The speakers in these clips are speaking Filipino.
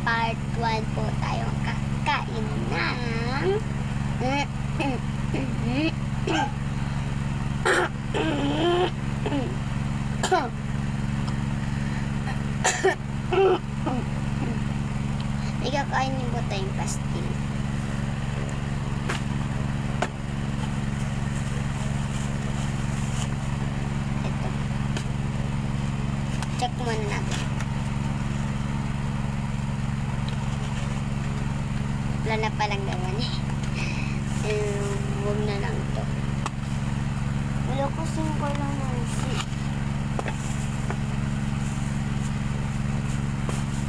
part 1 po tayong kakain ng ikakainin mo tayong pastil. Ito. Check muna natin. Wala na palang gawan eh. Huwag na lang ito. Wala ko simple lang nansi.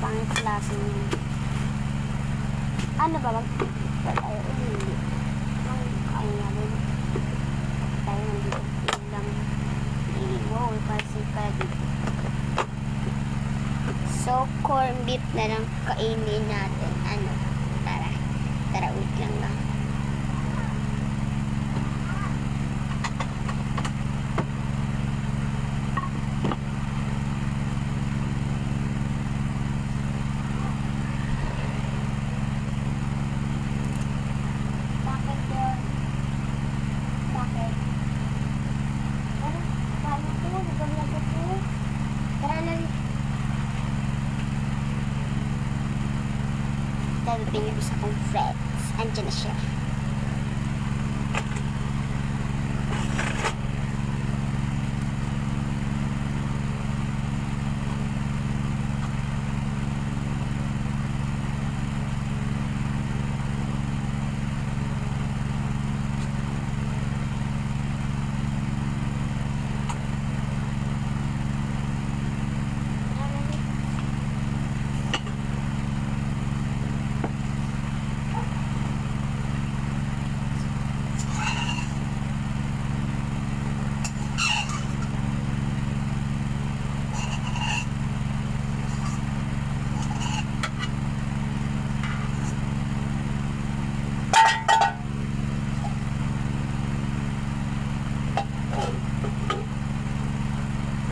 Pangit klase yun. Ano ba? Wala tayo ulit. Ang kain namin. Tayo nandito. Ilang wow, kasi pala dito. So, corn beef na lang kainin natin. Ano? Tara, wait lang. Bakit yun? Bakit? Paano ito? Nagawin ko. Tara na rin. Dahil pinibis akong friends. Andiyan na siya.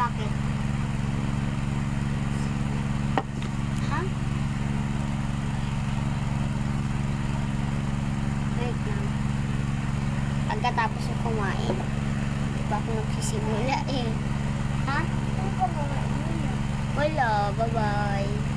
Bakit? Ha? Wait lang. Pagkatapos ng kumain, di ba ako nagsisimula eh? Ha? Wala, bye-bye.